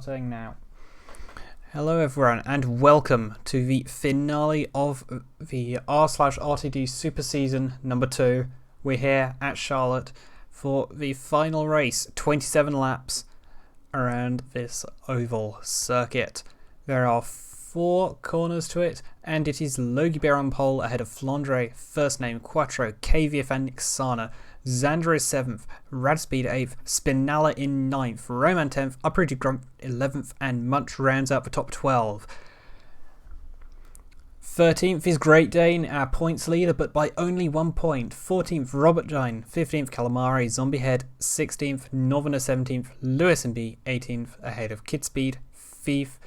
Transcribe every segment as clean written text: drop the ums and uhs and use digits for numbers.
Starting now. Hello everyone and welcome to the finale of the r/RTD Super Season number 2. We're here at Charlotte for the final race, 27 laps around this oval circuit. There are 4 corners to it, and it is Logie Bear on pole ahead of Flandre, First Name, Quattro, KVF and Nyxana. Xander is 7th, Radspeed 8th, Spinalla in 9th, Roman 10th, Uprooted Grunt 11th, and Munch rounds out the top 12. 13th is Great Dane, our points leader, but by only 1 point. 14th, Robert Jine, 15th, Calamari, Zombie Head, 16th, Northerner 17th, Lewis and B, 18th, ahead of Kid Speed, Thief,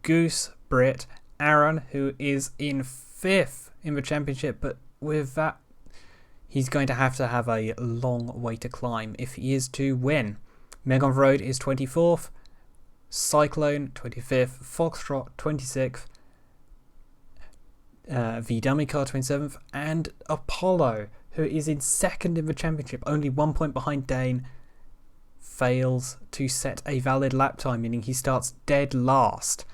Goose, Brit, Aaron, who is in 5th in the championship, but with that, he's going to have a long way to climb if he is to win. Meg on the Road is 24th, Cyclone 25th, Foxtrot 26th, the Dummy Car 27th, and Apollo, who is in 2nd in the championship, only 1 point behind Dane, fails to set a valid lap time, meaning he starts dead last.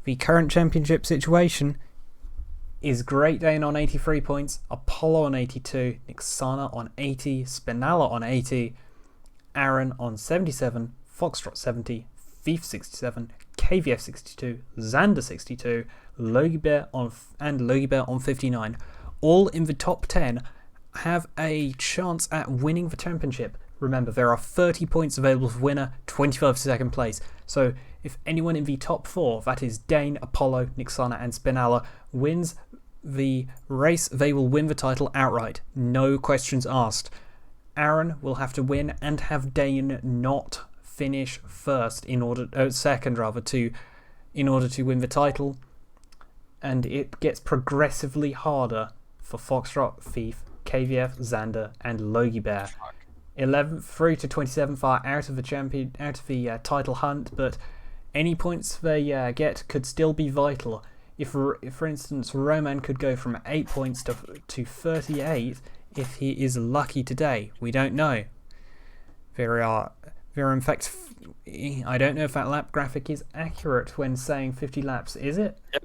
The current championship situation is Great Dane on 83 points, Apollo on 82, Nyxana on 80, Spinalla on 80, Aaron on 77, Foxtrot 70, Thief 67, KVF 62, Xander 62, Logie Bear on 59. All in the top 10 have a chance at winning the championship. Remember, there are 30 points available for winner, 25 for second place. So if anyone in the top 4, that is Dane, Apollo, Nyxana and Spinalla, wins the race, they will win the title outright. No questions asked. Aaron will have to win and have Dane not finish second in order to win the title. And it gets progressively harder for Foxtrot, Thief, KVF, Xander and Logie Bear. 11th through to 27th are out of the title hunt, but any points they get could still be vital. If for instance, Roman could go from 8 points to 38 if he is lucky today. We don't know. There are in fact, I don't know if that lap graphic is accurate when saying 50 laps, is it? Yep.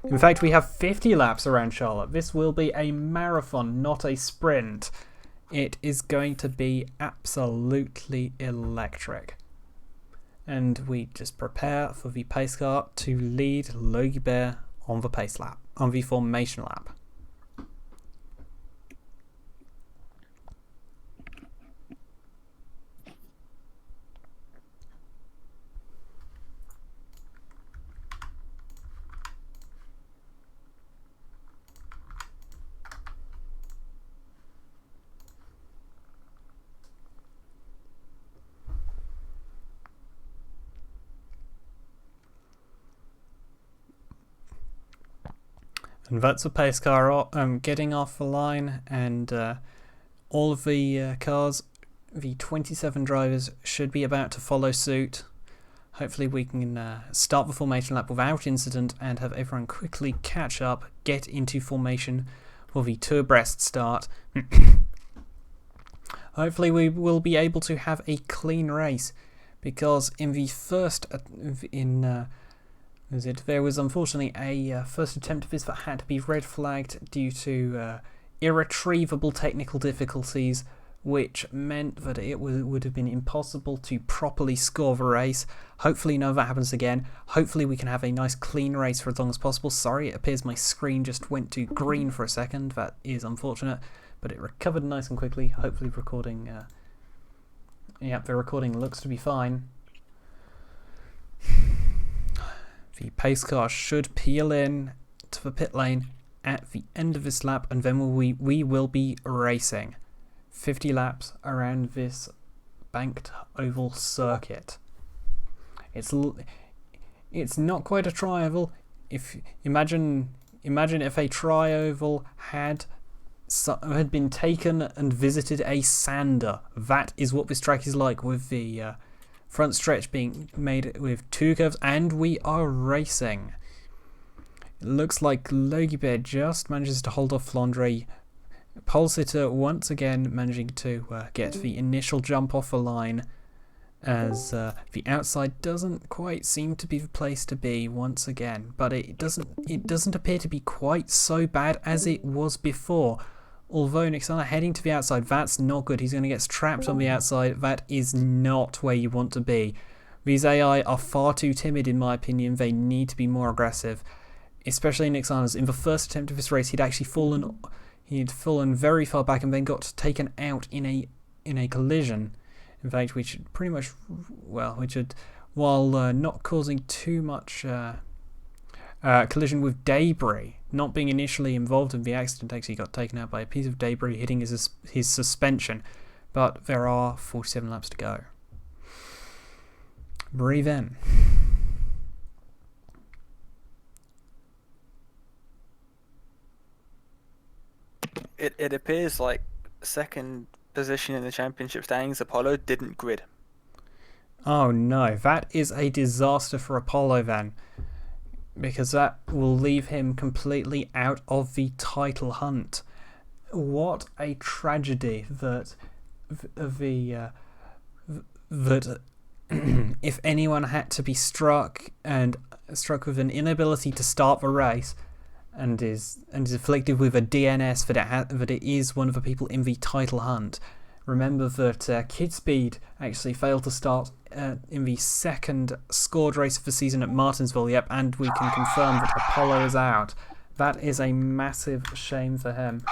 In fact, we have 50 laps around Charlotte. This will be a marathon, not a sprint. It is going to be absolutely electric. And we just prepare for the pace car to lead Logie Bear on the pace lap, on the formation lap. And that's the pace car getting off the line, and all of the cars, the 27 drivers, should be about to follow suit. Hopefully we can start the formation lap without incident and have everyone quickly catch up, get into formation for the 2 abreast start. Hopefully we will be able to have a clean race, because in the first there was unfortunately a first attempt of this that had to be red flagged due to irretrievable technical difficulties, which meant that it would have been impossible to properly score the race. Hopefully none of that happens again. Hopefully we can have a nice clean race for as long as possible. Sorry, it appears my screen just went to green for a second. That is unfortunate, but it recovered nice and quickly. Hopefully the recording looks to be fine. The pace car should peel in to the pit lane at the end of this lap, and then we will be racing 50 laps around this banked oval circuit. It's not quite a tri-oval. Imagine if a tri-oval had been taken and visited a sander. That is what this track is like, with the front stretch being made with 2 curves, and we are racing. It looks like Logie Bear just manages to hold off Flandre. Pole sitter once again managing to get the initial jump off the line, as the outside doesn't quite seem to be the place to be once again. But it doesn't appear to be quite so bad as it was before. Although Nyxana heading to the outside, that's not good. He's going to get trapped on the outside. That is not where you want to be. These AI are far too timid, in my opinion. They need to be more aggressive, especially Nyxana's. In the first attempt of this race, he'd fallen very far back and then got taken out in a collision. In fact, while not causing too much collision with debris, not being initially involved in the accident, actually got taken out by a piece of debris hitting his suspension. But there are 47 laps to go. Breathe in. It appears like second position in the championship standings, Apollo didn't grid. Oh no, that is a disaster for Apollo then, because that will leave him completely out of the title hunt. What a tragedy that if anyone had to be struck with an inability to start the race and is afflicted with a DNS that it is one of the people in the title hunt. Remember that Kidspeed actually failed to start in the second scored race of the season at Martinsville. Yep, and we can confirm that Apollo is out. That is a massive shame for him,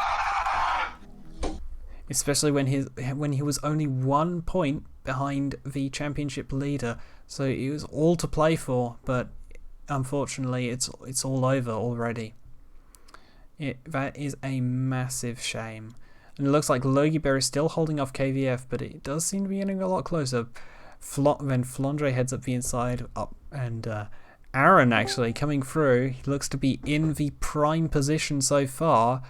especially when he was only 1 point behind the championship leader. So it was all to play for, but unfortunately, it's all over already. That is a massive shame. And it looks like Logie Bear is still holding off KVF, but it does seem to be getting a lot closer. Then Flandre heads up the inside, and Aaron actually coming through. He looks to be in the prime position so far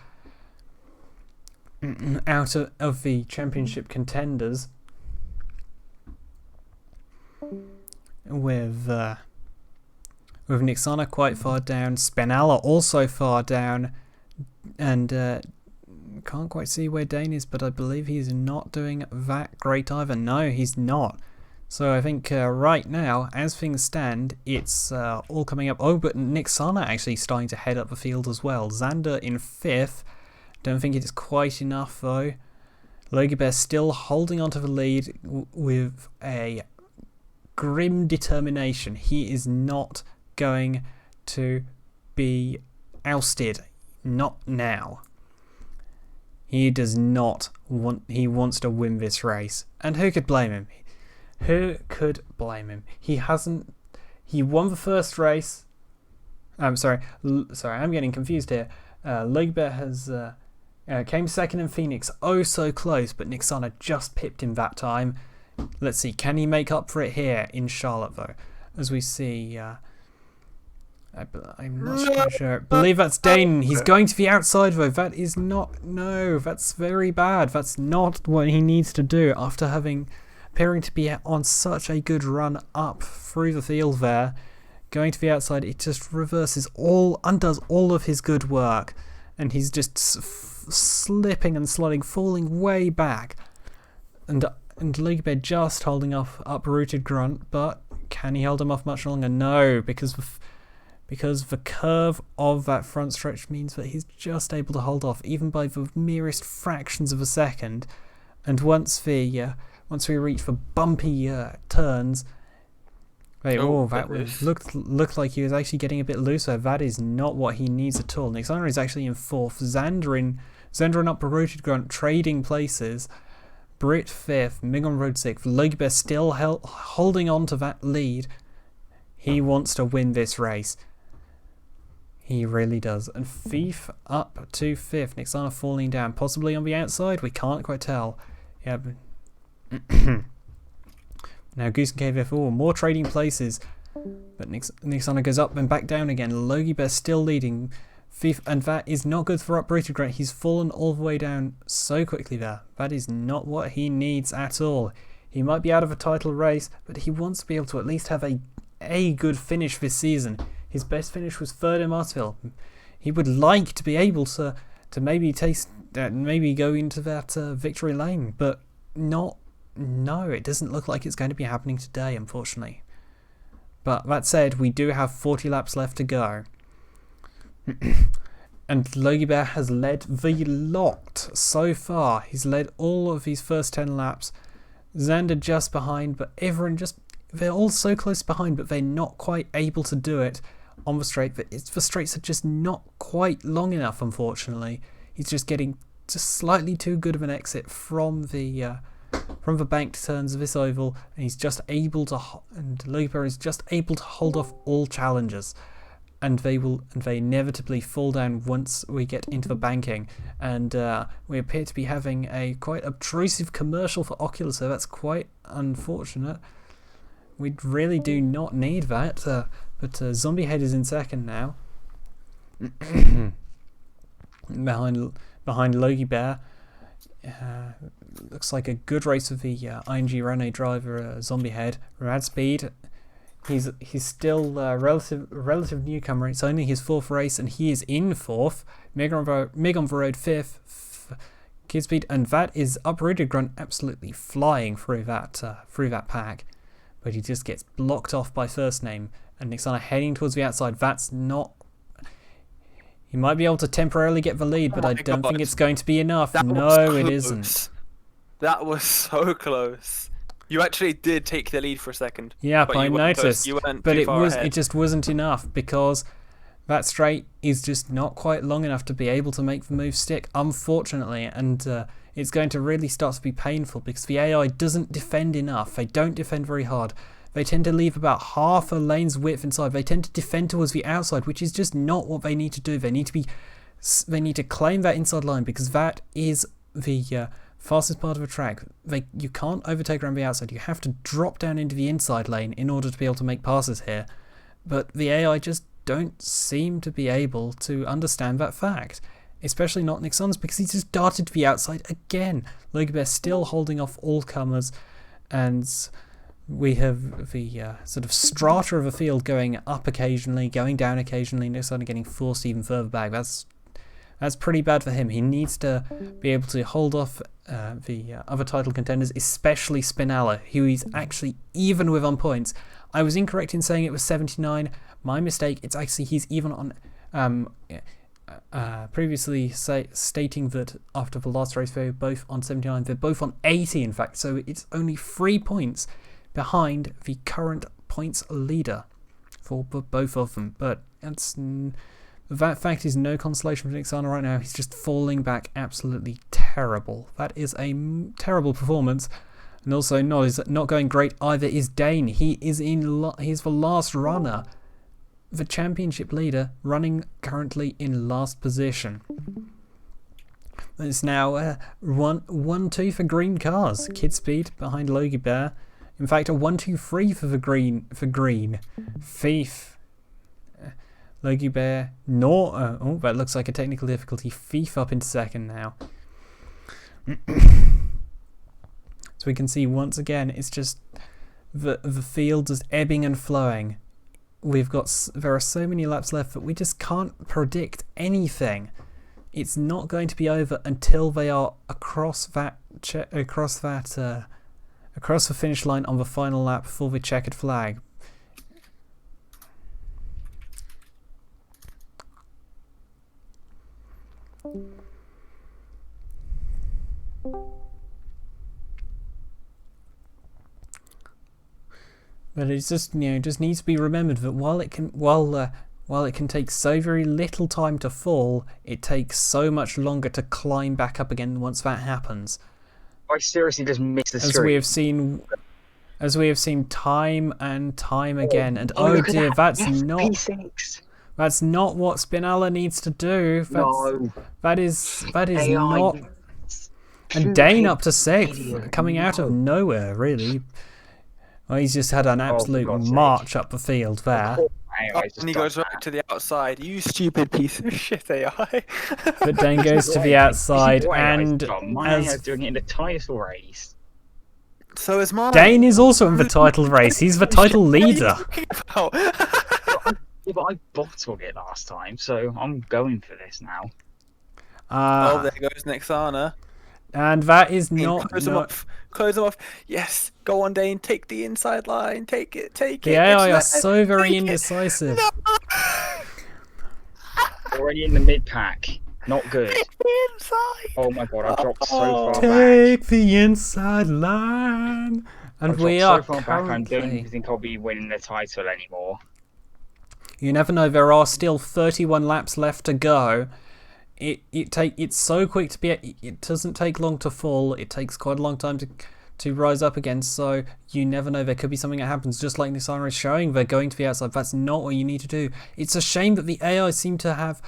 out of the championship contenders, with Nyxana quite far down, Spinella also far down, and can't quite see where Dane is, but I believe he's not doing that great either. No, he's not. So I think right now, as things stand, it's all coming up. Oh, but Nyxana actually starting to head up the field as well. Xander in 5th. Don't think it's quite enough though. Logie Bear still holding onto the lead with a grim determination. He is not going to be ousted. Not now. He does not want. He wants to win this race, and who could blame him? Who could blame him? He hasn't. He won the first race. I'm sorry. I'm getting confused here. Logie Bear has came second in Phoenix. Oh, so close, but Nyxana just pipped him that time. Let's see. Can he make up for it here in Charlotte though? As we see. I'm not quite sure. I believe that's Dane. He's going to the outside though. That is not. No, that's very bad. That's not what he needs to do after appearing to be on such a good run up through the field there. Going to the outside, it just undoes all of his good work, and he's just slipping and sliding, falling way back. And Logie Bear just holding off uprooted Grunt, but can he hold him off much longer? No, because the curve of that front stretch means that he's just able to hold off, even by the merest fractions of a second. And once we reach the bumpy turns, that looked like he was actually getting a bit looser. That is not what he needs at all. Nyxana is actually in 4th. Xander and uprooted Grunt trading places. Brit 5th, Mig on road 6th. Logie Bear still holding on to that lead. He wants to win this race. He really does. And Thief up to 5th. Nyxana falling down, possibly on the outside. We can't quite tell. Yeah. Now Goose and KVF, more trading places. But Nyxana goes up and back down again. Logie Bear still leading. Thief, and that is not good for uprooted Grunt. He's fallen all the way down so quickly there. That is not what he needs at all. He might be out of a title race, but he wants to be able to at least have a good finish this season. His best finish was 3rd in Martinsville. He would like to be able to maybe go into that victory lane, but not no, it doesn't look like it's going to be happening today, unfortunately. But that said, we do have 40 laps left to go. And Logie Bear has led the lot so far. He's led all of his first 10 laps. Xander just behind, but everyone they're all so close behind, but they're not quite able to do it on the straight. The straights are just not quite long enough, unfortunately. He's just getting just slightly too good of an exit from the banked turns of this oval, and he's just able to, and Logie Bear is just able to hold off all challengers. And they inevitably fall down once we get into the banking. And we appear to be having a quite obtrusive commercial for Oculus, so that's quite unfortunate. We really do not need that. But Zombie Head is in second now. behind Logie Bear. Looks like a good race with the ING Renault driver, Zombie Head. Rad Speed. He's still a relative newcomer. It's only his 4th race, and he is in 4th. Mig on the Road 5th. Kidspeed, and that is Uprooted Grunt absolutely flying through that pack, but he just gets blocked off by First Name, and Nyxana heading towards the outside. That's not. He might be able to temporarily get the lead, but I don't think it's going to be enough. No, it isn't. That was so close. You actually did take the lead for a second. Yeah, I noticed. But it just wasn't enough, because that straight is just not quite long enough to be able to make the move stick, unfortunately. And it's going to really start to be painful, because the AI doesn't defend enough. They don't defend very hard. They tend to leave about half a lane's width inside. They tend to defend towards the outside, which is just not what they need to do. They need to claim that inside line, because that is the fastest part of a track. You can't overtake around the outside. You have to drop down into the inside lane in order to be able to make passes here. But the AI just don't seem to be able to understand that fact. Especially not Nyxana's, because he just darted to the outside again. Logie Bear still holding off all comers, and we have the sort of strata of a field going up occasionally, going down occasionally, Nyxana getting forced even further back. That's pretty bad for him. He needs to be able to hold off the other title contenders, especially Spinella, who is actually even with on points. I was incorrect in saying it was 79. My mistake. It's actually he's even on. Previously stating that after the last race they were both on 79. They're both on 80, in fact. So it's only 3 points behind the current points leader for both of them. But that fact is no consolation for Nyxana right now. He's just falling back absolutely terrible. That is a terrible performance. And also not going great either is Dane. He is he's the last runner, the championship leader, running currently in last position. It's now 1-2 for green cars. Kidspeed behind Logie Bear. In fact, a 1-2-3 for the green. Thief. Logie Bear. Oh, that looks like a technical difficulty. Thief up into second now. So we can see once again, it's just the field is ebbing and flowing. There are so many laps left that we just can't predict anything. It's not going to be over until they are across the finish line on the final lap for the checkered flag. But it's just just needs to be remembered that while it can take so very little time to fall, it takes so much longer to climb back up again once that happens. I seriously just missed the screen. As we have seen time and time again. And oh dear, that's not P6. That's not what Spinella needs to do. That is not. And Dane up to 6th, coming out of nowhere, really. Well, he's just had an absolute march up the field there. And he goes right to the outside. You stupid piece of shit AI. But Dane goes to the outside, and as doing it in the title race. So is mine. Dane is also in the title race. He's the title leader. Yeah, but I bottled it last time, so I'm going for this now. Oh, there goes Nyxana. And that is Dane, not... close them off. Close them off. Yes. Go on, Dane. Take the inside line. Take it. Take The it. AI are It's so very take it. indecisive. No. Already in the mid pack. Not good. Take the inside. Oh my god, I've dropped so far back. Take the inside line. And I've we dropped are so far back, I don't currently... think I'll be winning the title anymore. You never know, there are still 31 laps left to go. It's so quick to be... It doesn't take long to fall. It takes quite a long time to rise up again, so you never know. There could be something that happens, just like Nyxana is showing. They're going to the outside. That's not what you need to do. It's a shame that the AI seem to have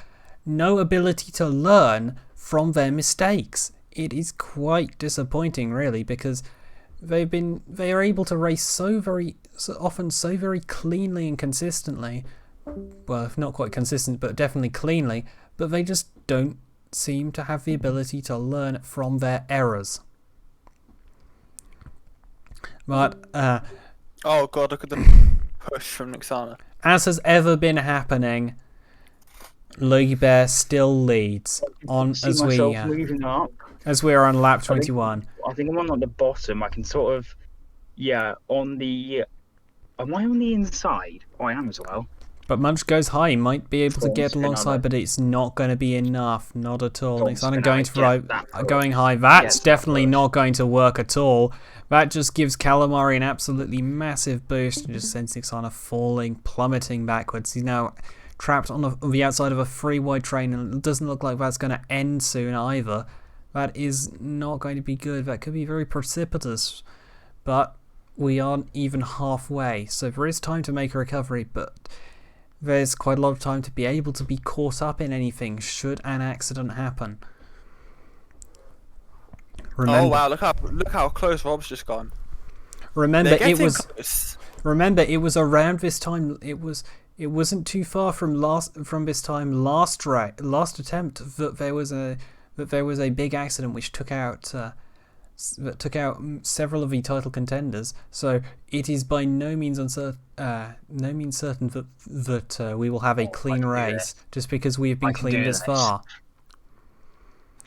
no ability to learn from their mistakes. It is quite disappointing, really, because they are able to race so often so very cleanly and consistently. Well, if not quite consistent, but definitely cleanly, but they just don't seem to have the ability to learn from their errors. But Oh god, look at the push from Nyxana. as has ever been happening, Logie Bear still leads on See myself moving up. as we are on lap 21. I think I'm on like the bottom. I can sort of, on the. Am I on the inside? Oh, I am as well. But Munch goes high. He might be able to Full get spin alongside, on but it's not going to be enough. Not at all. Full Nyxana spin going on to it, right, get that going push. high. That's Get that definitely push. not going to work at all. That just gives Calamari an absolutely massive boost and just sends Nyxana falling, plummeting backwards. He's now trapped on the outside of a free wide train, and it doesn't look like that's going to end soon either. That is not going to be good. That could be very precipitous. But we aren't even halfway, so there is time to make a recovery, but there's quite a lot of time to be able to be caught up in anything should an accident happen. Remember, Oh wow, look how close Rob's just gone. remember They're it getting was close. remember it was around this time. It wasn't too far from this time last attempt that there was a big accident which took out several of the title contenders. So it is by no means certain that we will have a clean race just because we have been I can clean do this this. far.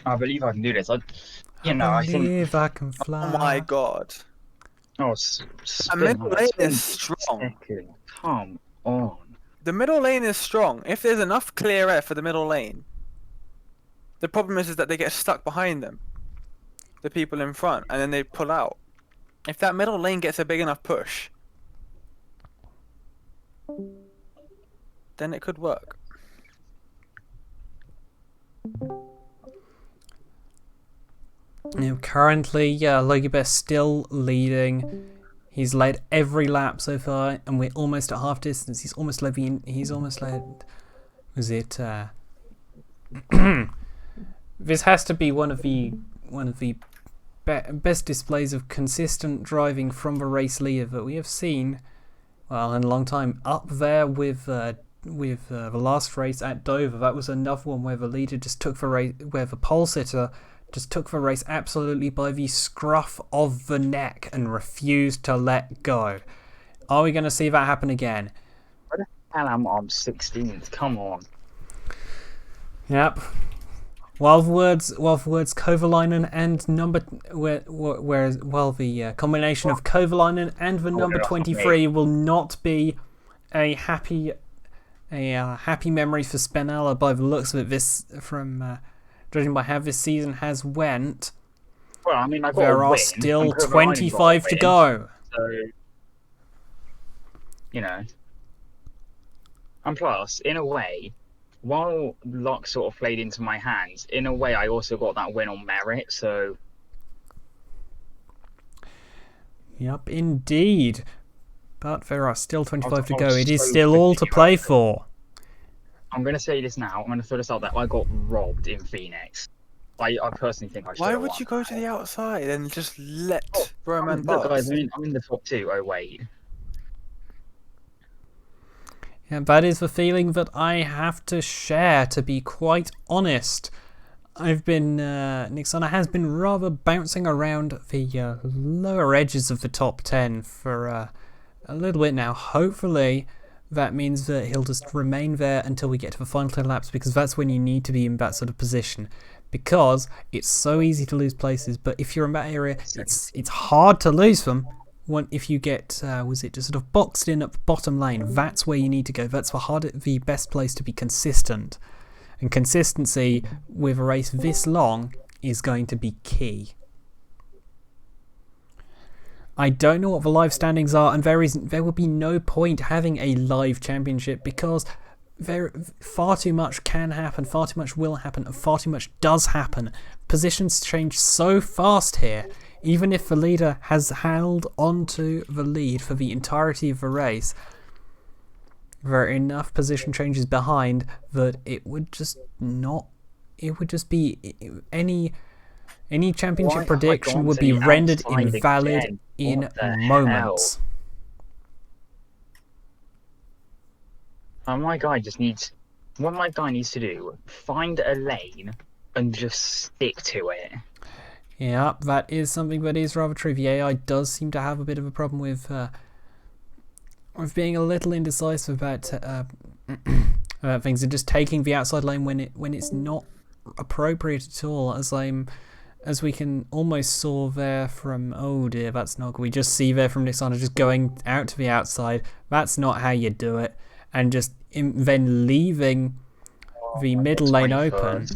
I believe I can do this. I I think. believe I can fly. Oh my god. Oh, The spin. middle lane Spin is strong. second. Come on. The middle lane is strong. If there's enough clear air for the middle lane, the problem is that they get stuck behind them, the people in front, and then they pull out. If that middle lane gets a big enough push, then it could work. Currently, Logie Bear still leading. He's led every lap so far, and we're almost at half distance. He's almost led. Was it? This has to be one of the best displays of consistent driving from the race leader that we have seen, well, in a long time. Up there with the last race at Dover, that was another one where the leader just took the race, where the pole sitter just took the race absolutely by the scruff of the neck and refused to let go. Are we going to see that happen again? And I'm on 16th. Come on. Yep. Words Kovalainen and the combination of Kovalainen and the number 23 will not be a happy memory for Spinella by the looks of it. Judging by how this season has went, Well, I mean, I got there a are win, still and Kovalainen 25 got a to win, go. So, and plus, in a way, while luck sort of played into my hands, in a way, I also got that win on merit. So, Yep, indeed. But there are still 25 to I go. was It is so still all to quickly play about it. for. I'm going to say this now. I'm going to throw this out there. I got robbed in Phoenix. I personally think I should. Why would you go to the outside and just let Roman Look, guys, pass? I'm in the top two. Oh wait. Yeah, that is the feeling that I have to share, to be quite honest. Nyxana has been rather bouncing around the lower edges of the top 10 for a little bit now. Hopefully that means that he'll just remain there until we get to the final 10 laps, because that's when you need to be in that sort of position. Because it's so easy to lose places, but if you're in that area, it's hard to lose them. If you get, just sort of boxed in at the bottom lane, that's where you need to go. That's the best place to be consistent. And consistency with a race this long is going to be key. I don't know what the live standings are, and there will be no point having a live championship, because far too much can happen, far too much will happen, and far too much does happen. Positions change so fast here. Even if the leader has held onto the lead for the entirety of the race, there are enough position changes behind that it would just be any championship prediction would be rendered invalid in moments. What my guy needs to do, find a lane and just stick to it. Yeah, that is something that is rather true. The AI does seem to have a bit of a problem with being a little indecisive about things, and just taking the outside lane when it's not appropriate at all. As we can almost saw there from, oh dear, that's not good. We just see there from Nyxana just going out to the outside. That's not how you do it, and just then leaving the middle lane open.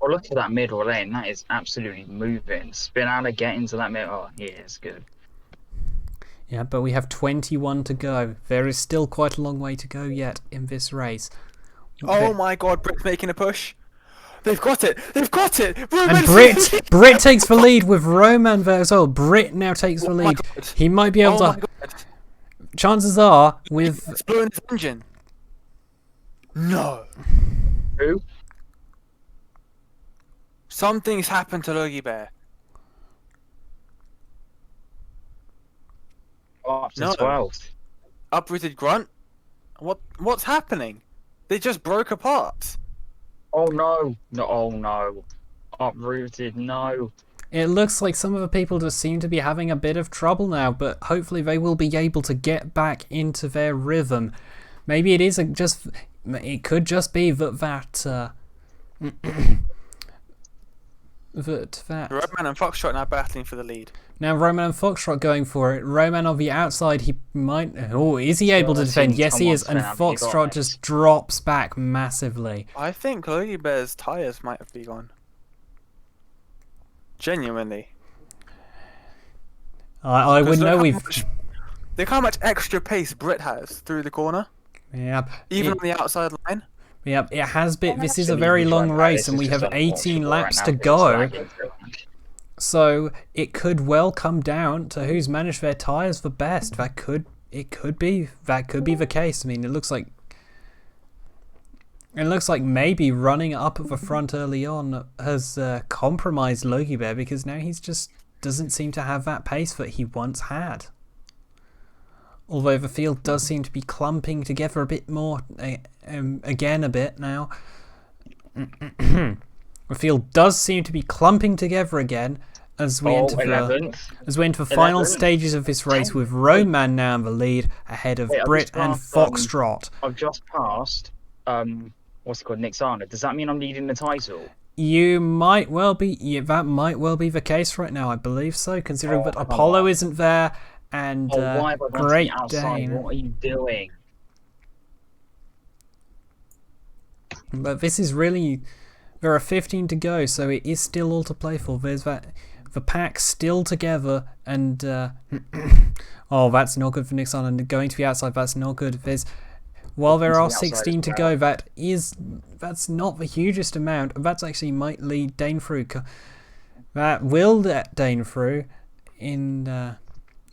Oh, look at that middle lane. That is absolutely moving. Spin out and get into that middle. Oh, yeah, it's good. Yeah, but we have 21 to go. There is still quite a long way to go yet in this race. Oh my god, Brit's making a push. They've got it! They've got it! And Brit takes the lead with Roman there as well. Brit now takes the lead. He might be able to... Chances are with... It's blowing his engine. No. Who? Something's happened to Logie Bear. Up to No. 12th. Uprooted grunt? What's happening? They just broke apart. Oh no. No, oh no. Uprooted, no. It looks like some of the people just seem to be having a bit of trouble now, but hopefully they will be able to get back into their rhythm. Maybe it could just be that Roman and Foxtrot now battling for the lead. Now Roman and Foxtrot going for it. Roman on the outside, he might... Oh, is he able to defend? Yes, he is. And Foxtrot just drops back massively. I think Logie Bear's tyres might have been gone. Genuinely. I would know Look how much extra pace Brit has through the corner. Yep. Even on the outside line. Yep, it has been. This is a very long race, and we have 18 laps to go. So it could well come down to who's managed their tyres the best. That could be the case. I mean, it looks like maybe running up at the front early on has compromised Logie Bear, because now he's just doesn't seem to have that pace that he once had. Although the field does seem to be clumping together a bit more, again a bit now. The field does seem to be clumping together again as we enter the final stages of this race, with Roman now in the lead ahead of Brit and Foxtrot. I've just passed, what's it called, Nyxana. Does that mean I'm leading the title? You might well be. Yeah, that might well be the case right now. I believe so, considering that Apollo isn't there. And why have I gone Great to the outside? Dane. What are you doing? But this is really... There are 15 to go, so it is still all to play for. There's the pack still together, and... oh, that's not good for Nyxana. And going to the outside, that's not good. While there are 16 to go, that's not the hugest amount. That's actually might lead Dane through. That will let Dane through in...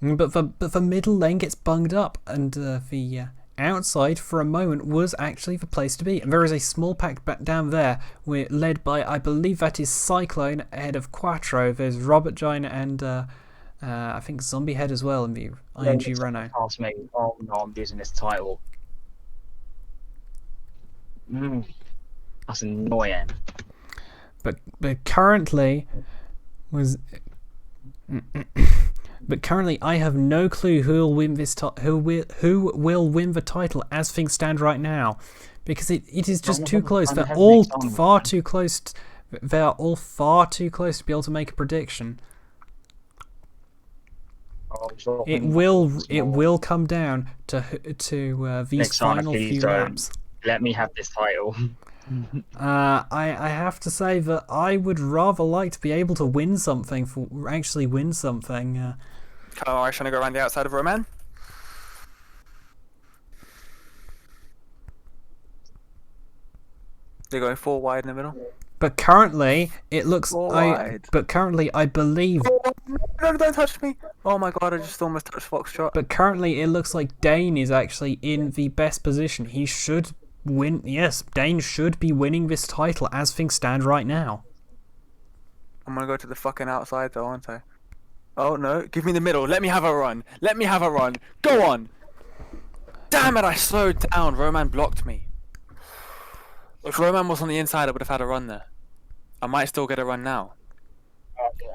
But the middle lane gets bunged up, and the outside for a moment was actually the place to be. And there is a small pack back down there. We're led by, I believe that is Cyclone ahead of Quattro. There's Robert Giant and I think Zombie Head as well in the ING Renault. Pass me. Oh no, I'm losing this title. That's annoying. But currently was... But currently, I have no clue who will win this. Who will win the title as things stand right now, because it is just too close. They're all far too close. They are all far too close to be able to make a prediction. It will come down to these final few laps. Let me have this title. I have to say that I would rather like to be able to win something actually win something. Kyle, I'm trying to go around the outside of Roman. They're going 4 wide in the middle. But currently, it looks. But currently, I believe. No, don't touch me! Oh my god, I just almost touched Foxtrot. But currently, it looks like Dane is actually in the best position. He should win. Yes, Dane should be winning this title as things stand right now. I'm gonna go to the fucking outside though, aren't I? Oh no, give me the middle. Let me have a run. Let me have a run. Go on! Damn it, I slowed down. Roman blocked me. If Roman was on the inside, I would have had a run there. I might still get a run now.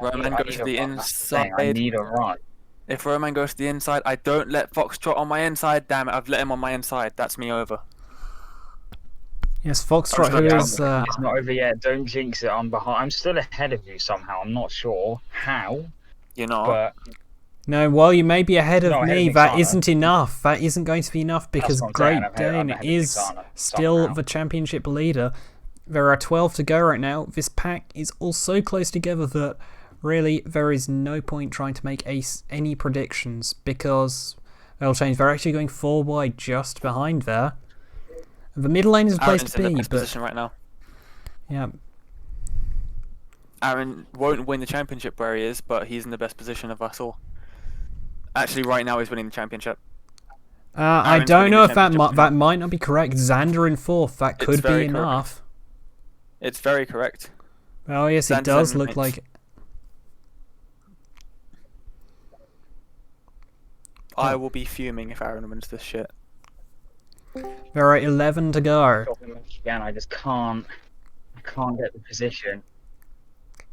Roman goes to the inside. I need a run. If Roman goes to the inside, I don't let Foxtrot on my inside. Damn it, I've let him on my inside. That's me over. Yes, Foxtrot, who is... It's not over yet. Don't jinx it. I'm behind. I'm still ahead of you somehow. I'm not sure how. You're not. But no, while you may be ahead of me, that isn't enough. That isn't going to be enough because Great Dane is still the championship leader. There are 12 to go right now. This pack is all so close together that really there is no point trying to make any predictions because they'll change. They're actually going 4 wide just behind there. The middle lane is a place to be, in the best position right now. Yeah. Aaron won't win the championship where he is, but he's in the best position of us all. Actually, right now he's winning the championship. I don't know if that might not be correct. Xander in 4th. That could be enough. It's very correct. Oh yes, it does look like it. I will be fuming if Aaron wins this shit. There are 11 to go. Again, I just can't. I can't get the position.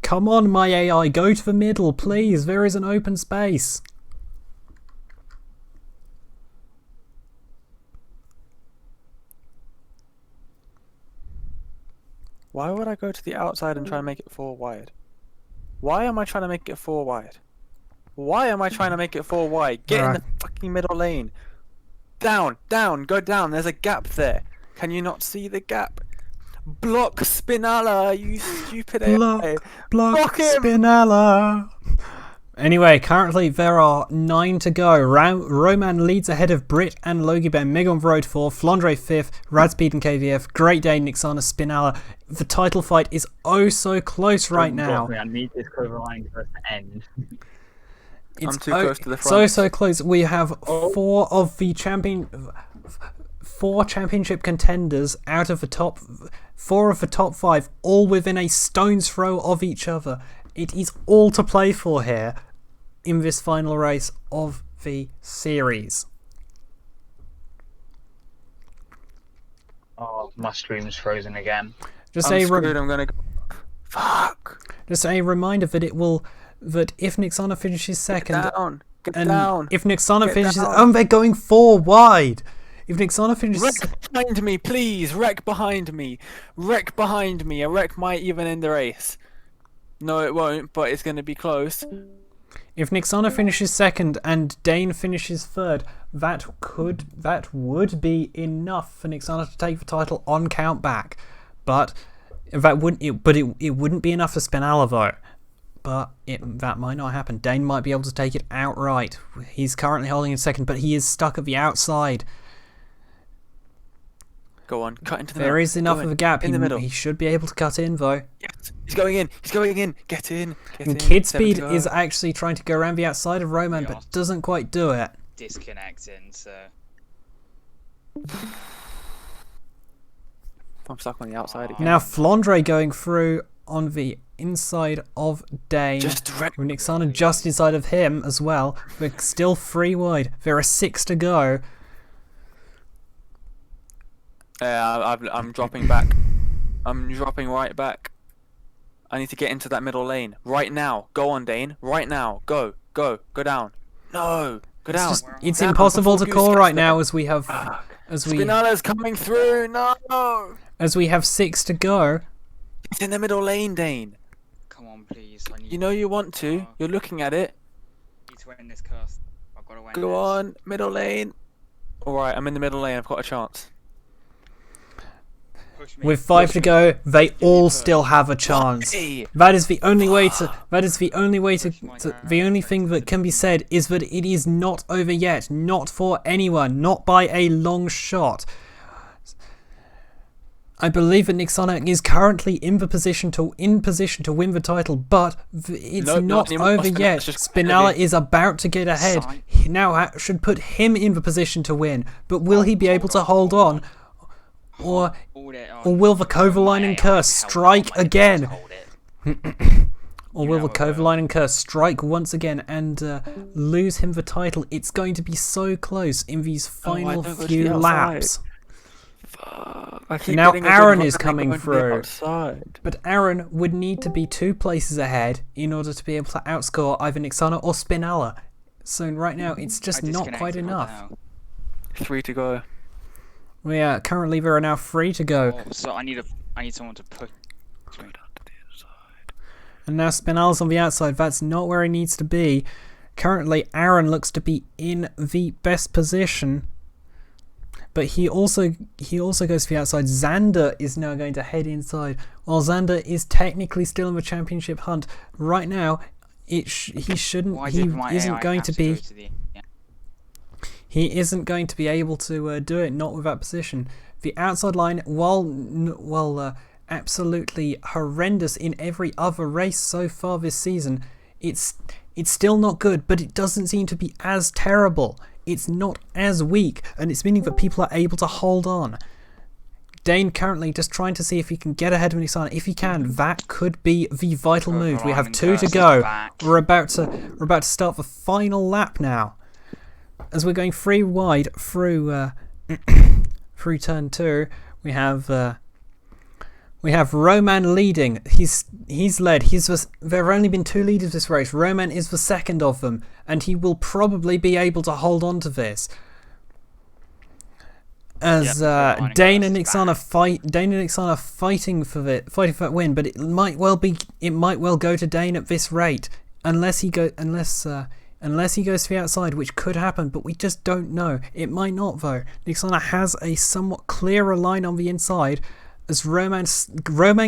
Come on, my AI, go to the middle, please. There is an open space. Why would I go to the outside and try to make it 4 wide? Why am I trying to make it 4 wide? Why am I trying to make it 4 wide? Get in the fucking middle lane. Down, down, go down. There's a gap there. Can you not see the gap? Block Spinella, you stupid AI. Block him! Spinella. Anyway, currently there are 9 to go. Roman leads ahead of Brit and Logiben. Meg on road 4, Flandre 5th, Radspeed and KVF, Great Dane, Nyxana, Spinella. The title fight is oh so close right now. I need this cover line to end. It's I'm too close to the front. So close. We have 4 championship contenders out of the top 4 of the top 5, all within a stone's throw of each other. It is all to play for here in this final race of the series. Oh, my stream's frozen again. I'm screwed. I'm gonna go. Fuck. Just a reminder that if Nyxana finishes second, Get down. If Nyxana finishes, they're going 4 wide. If Nyxana finishes, wreck behind me, please. Wreck behind me. Wreck behind me. A wreck might even end the race. No, it won't, but it's going to be close. If Nyxana finishes second and Dane finishes third, that would be enough for Nyxana to take the title on count back. But it wouldn't be enough for Spinella though. But that might not happen. Dane might be able to take it outright. He's currently holding in second, but he is stuck at the outside. Go on, cut into the middle. There is enough of a gap. In the middle. He should be able to cut in though. Yes, he's going in. He's going in. Get in. And Kid Speed is actually trying to go around the outside of Roman, but doesn't quite do it. Disconnecting, so. I'm stuck on the outside again. Now Flandre going through on the inside of Dane. With Nyxana just inside of him as well. But still 3 wide. There are 6 to go. Yeah, I'm dropping back. I'm dropping right back. I need to get into that middle lane. Right now. Go on, Dane. Right now. Go. Go down. No, go down. It's Down impossible to before call Goose right gets now there. as we have Spinala's coming through. No. as we have 6 to go. It's in the middle lane, Dane. Come on, please. I need You know you want to. You're looking at it. to win this curse. I've got to win Go this. on, middle lane. Alright, I'm in the middle lane. I've got a chance. Push me. With 5 to go, they all push. still have a chance. Hey. That is the only way to. The only thing that can be said is that it is not over yet. Not for anyone. Not by a long shot. I believe that Nyxana is currently in position to win the title, but it's Nope, not anymore. over Spinala's yet. just Spinala heavy. is about to get ahead. Sign. He now should put him in the position to win, but will he be able to hold on? Or Hold it on. or will the Kovalainen curse strike again? Hold it. Or You will know the it will. Kovalainen curse strike once again and lose him the title? It's going to be so close in these final don't go to few the outside. laps. I keep Now getting a good Aaron run is and coming going to the through. outside. But Aaron would need to be 2 places ahead in order to be able to outscore either Nyxana or Spinala. So right now it's just I not quite disconnected enough. now. 3 to go. Currently there are now 3 to go. Oh, so I need someone to push me. And now Spinala's on the outside. That's not where he needs to be. Currently, Aaron looks to be in the best position. But he also goes to the outside. Xander is now going to head inside. While Xander is technically still in the championship hunt. Right now, he shouldn't. Why He did my isn't AI going have to go be. to the- yeah. He isn't going to be able to do it, not with that position. The outside line, while absolutely horrendous in every other race so far this season, it's still not good, but it doesn't seem to be as terrible. It's not as weak, and it's meaning that people are able to hold on. Dane currently just trying to see if he can get ahead of Nyxana. If he can, that could be the vital move. We have Kovalainen 2 to curse go. is back. We're about to start the final lap now. As we're going 3 wide through through turn 2, we have Roman leading. He's led. There have only been 2 leaders this race. Roman is the second of them, and he will probably be able to hold on to this. As Kovalainen Dane curse and is Nyxana fighting for that win, but it might well go to Dane at this rate, unless he goes to the outside, which could happen, but we just don't know. It might not though. Nyxana has a somewhat clearer line on the inside. As Roman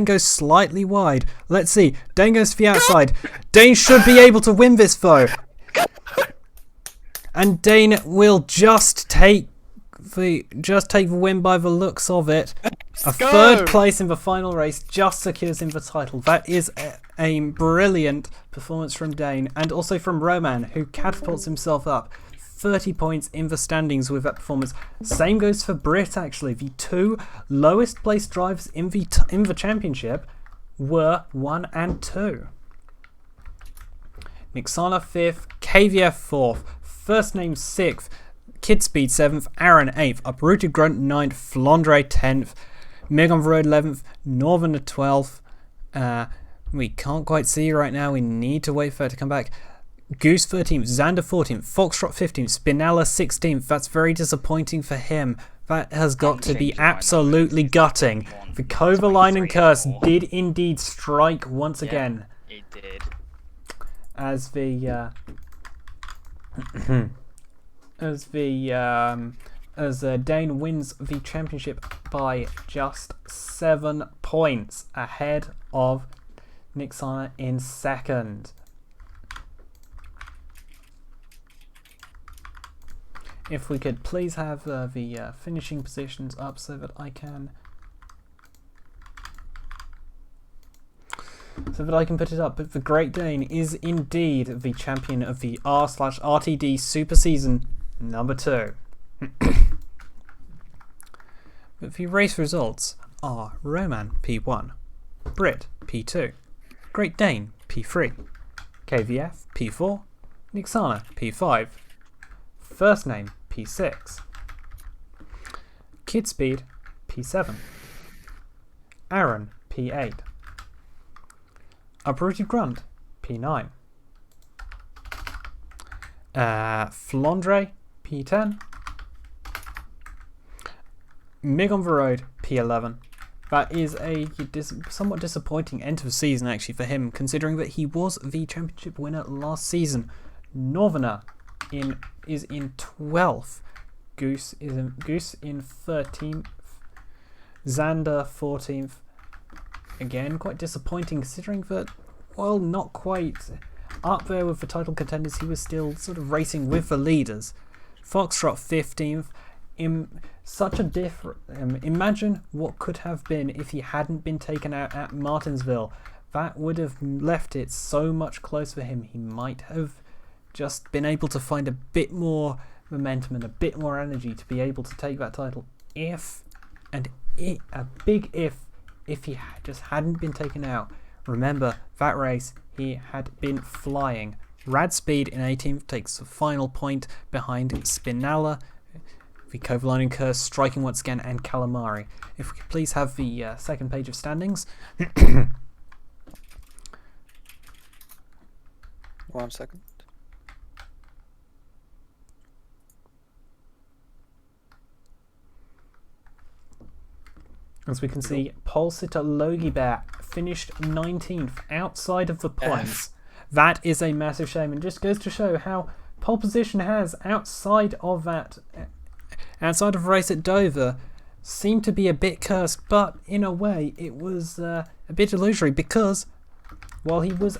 goes slightly wide. Let's see. Dane goes to the outside. Dane should be able to win this though. And Dane will just take the win by the looks of it. A go! 3rd place in the final race just secures him the title. That is a brilliant performance from Dane, and also from Roman, who catapults himself up 30 points in the standings with that performance. Same goes for Britt, actually. The 2 lowest placed drivers in the championship were 1 and 2. Nyxana 5th, KVF 4th, First Name 6th, Kidspeed 7th, Aaron 8th, Uprooted Grunt 9th, Flandre 10th, Meg on the Road 11th, Northern 12th. We can't quite see right now. We need to wait for it to come back. Goose 13th, Xander 14th, Foxtrot 15th, Spinella 16th. That's very disappointing for him. That has got to be absolutely gutting. The Kovalainen curse did indeed strike once again. It did. As the as Dane wins the championship by just 7 points ahead of Nyxana in second. If we could please have the finishing positions up so that I can put it up. But the Great Dane is indeed the champion of the R/RTD Super Season number 2. But the race results are Roman P1, Brit P2, Great Dane P3, KVF P4, Nyxana P5, First Name P6, Kidspeed P7, Aaron P8, Uprooted Grunt P9, Flandre, P10. Mig on the road, P11. That is a somewhat disappointing end of the season, actually, for him, considering that he was the championship winner last season. Northerner is in 12th. Goose in 13th. Xander 14th. Again, quite disappointing, considering that, well, not quite up there with the title contenders. He was still sort of racing with the leaders. Foxtrot 15th. Such a different. Imagine what could have been if he hadn't been taken out at Martinsville. That would have left it so much closer for him. He might have just been able to find a bit more momentum and a bit more energy to be able to take that title. A big if he just hadn't been taken out. Remember, that race, he had been flying. Rad Speed in 18th takes the final point behind Spinella. The Kovalainen Curse striking once again, and Calamari. If we could please have the second page of standings. 1 second. As we can see, pole sitter Logie Bear finished 19th, outside of the points. That is a massive shame, and just goes to show how pole position has, outside of the race at Dover, seemed to be a bit cursed, but in a way it was a bit illusory, because while he was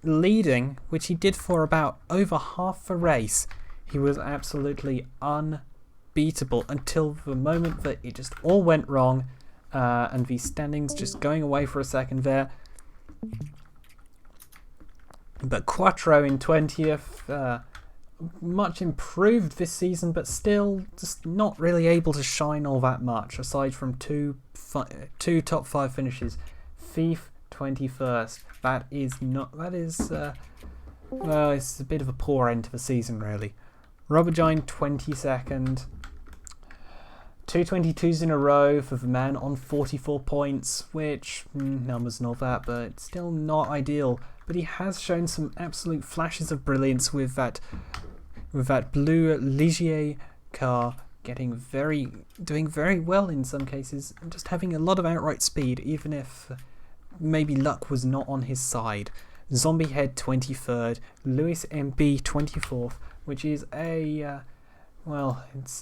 leading, which he did for about over half the race, he was absolutely unbeatable until the moment that it just all went wrong, and the standings just going away for a second there. But Quattro in 20th, much improved this season, but still just not really able to shine all that much, aside from two top 5 finishes. Thief 21st. Well, it's a bit of a poor end to the season, really. Robert-Gine 22nd. 222s in a row for the man on 44 points, which numbers and all that, but still not ideal. But he has shown some absolute flashes of brilliance with that blue Ligier car doing very well in some cases, and just having a lot of outright speed, even if maybe luck was not on his side. Zombie Head 23rd, Lewis MB 24th, which is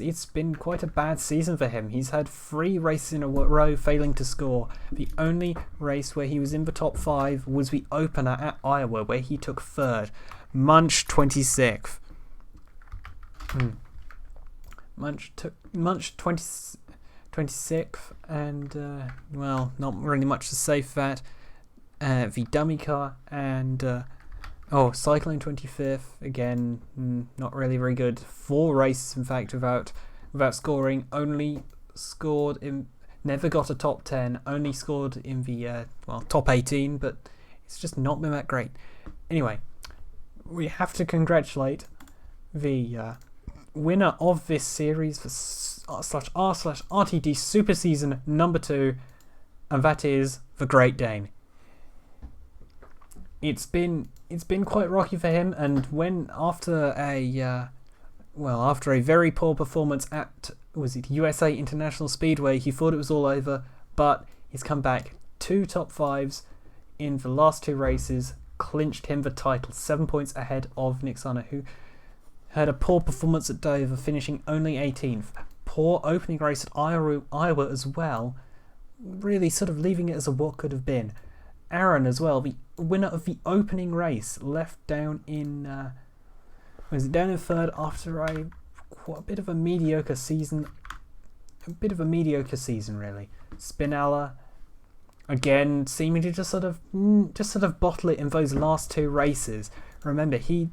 it's been quite a bad season for him. He's had 3 races in a row failing to score. The only race where he was in the top 5 was the opener at Iowa, where he took 3rd. Munch 26th. Munch 26th, and not really much to say for that. The dummy car and Cyclone 25th, again, not really very good. 4 races, in fact, without scoring. Never got a top 10. Only scored in the top 18, but it's just not been that great. Anyway, we have to congratulate the winner of this series for r/r/RTD Super Season number 2, and that is the Great Dane. It's been quite rocky for him, and after a very poor performance at USA International Speedway, he thought it was all over, but he's come back 2 top 5s in the last 2 races, clinched him the title, 7 points ahead of Nyxana, who had a poor performance at Dover, finishing only 18th. Poor opening race at Iowa as well, really sort of leaving it as what could have been. Aaron as well, the winner of the opening race, left down in 3rd after a bit of a mediocre season. Really. Spinella, again, seeming to just sort of bottle it in those last 2 races. Remember, he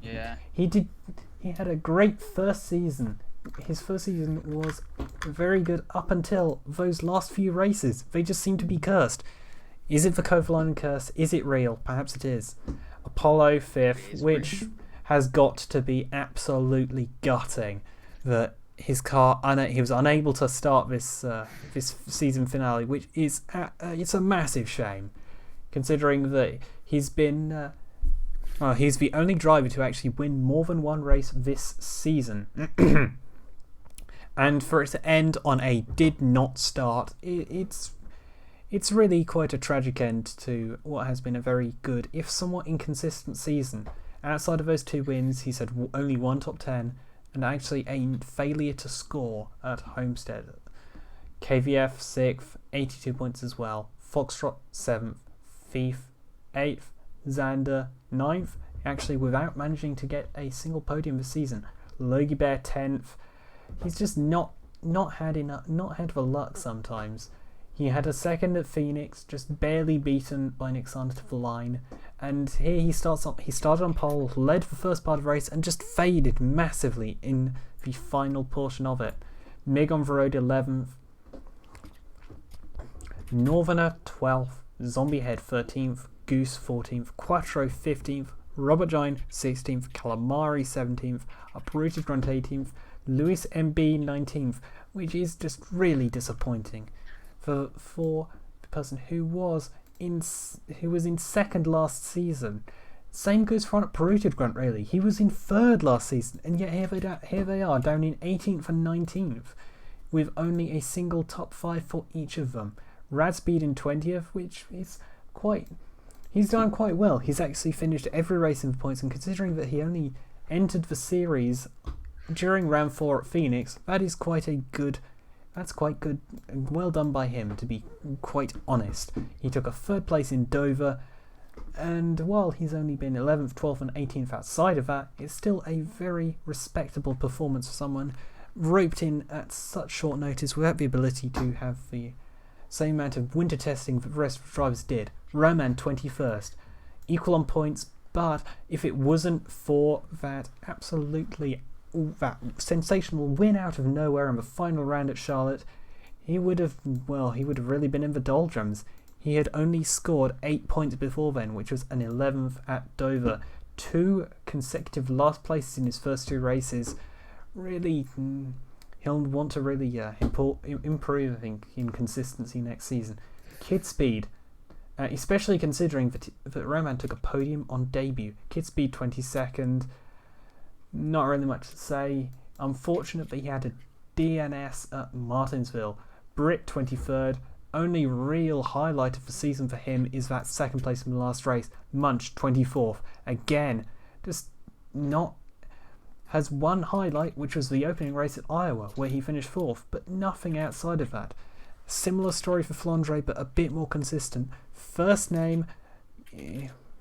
had a great first season. His first season was very good up until those last few races. They just seem to be cursed. Is it the Kovalainen Curse? Is it real? Perhaps it is. Apollo 5th, which has got to be absolutely gutting that his car, he was unable to start this season finale, which is it's a massive shame, considering that he's been Well, he's the only driver to actually win more than one race this season. And for it to end on a did not start, it's really quite a tragic end to what has been a very good, if somewhat inconsistent season. Outside of those 2 wins, he's had only 1 top 10, and actually a failure to score at Homestead. KVF 6th, 82 points as well. Foxtrot 7th, Thief 8th, Xander 9th, actually without managing to get a single podium this season. Logie Bear 10th. He's just not had the luck sometimes. He had a second at Phoenix, just barely beaten by Nyxana to the line, and here he started on pole, led the first part of the race, and just faded massively in the final portion of it. Mig on the road 11th, Northerner 12th, Zombie Head 13th, Goose 14th, Quattro 15th, Robert Giant 16th, Calamari 17th, Uprooted Grunt 18th, Lewis MB 19th, which is just really disappointing for the person who was in second last season. Same goes for Uprooted Grunt, really. He was in third last season, and yet here they are down in 18th and 19th with only a single top 5 for each of them. Radspeed in 20th, which is he's done quite well. He's actually finished every race in the points, and considering that he only entered the series during round 4 at Phoenix, that's quite good. Well done by him, to be quite honest. He took a 3rd place in Dover, and while he's only been 11th, 12th and 18th outside of that, it's still a very respectable performance for someone roped in at such short notice without the ability to have the same amount of winter testing that the rest of the drivers did. Roman 21st, equal on points, but if it wasn't for that sensational win out of nowhere in the final round at Charlotte, he would have really been in the doldrums. He had only scored 8 points before then, which was an 11th at Dover. 2 consecutive last places in his first 2 races. Really, he'll want to really improve, I think, in consistency next season. Kid Speed, especially considering that Roman took a podium on debut. Kid Speed 22nd. Not really much to say. Unfortunate that he had a DNS at Martinsville. Britt 23rd. Only real highlight of the season for him is that 2nd place in the last race. Munch 24th. Again, just not... Has one highlight, which was the opening race at Iowa, where he finished 4th, but nothing outside of that. Similar story for Flandre, but a bit more consistent. First name,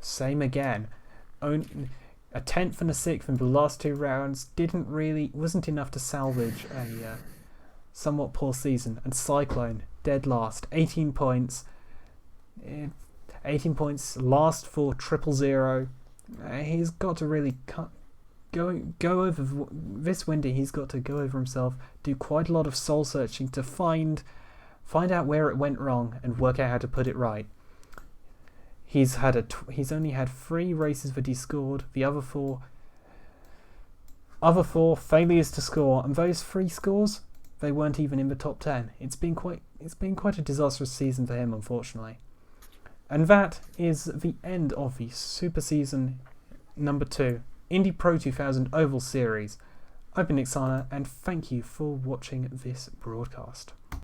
same again. A 10th and a 6th in the last 2 rounds wasn't enough to salvage a somewhat poor season. And Cyclone, dead last, 18 points. 18 points, last for 000. He's got to really go over this winter. He's got to go over himself, do quite a lot of soul searching to find out where it went wrong and work out how to put it right. He's only had 3 races that he scored. The other four failures to score, and those 3 scores, they weren't even in the top 10. It's been quite a disastrous season for him, unfortunately. And that is the end of the Super Season number 2 Indy Pro 2000 Oval Series. I've been Nyxana, and thank you for watching this broadcast.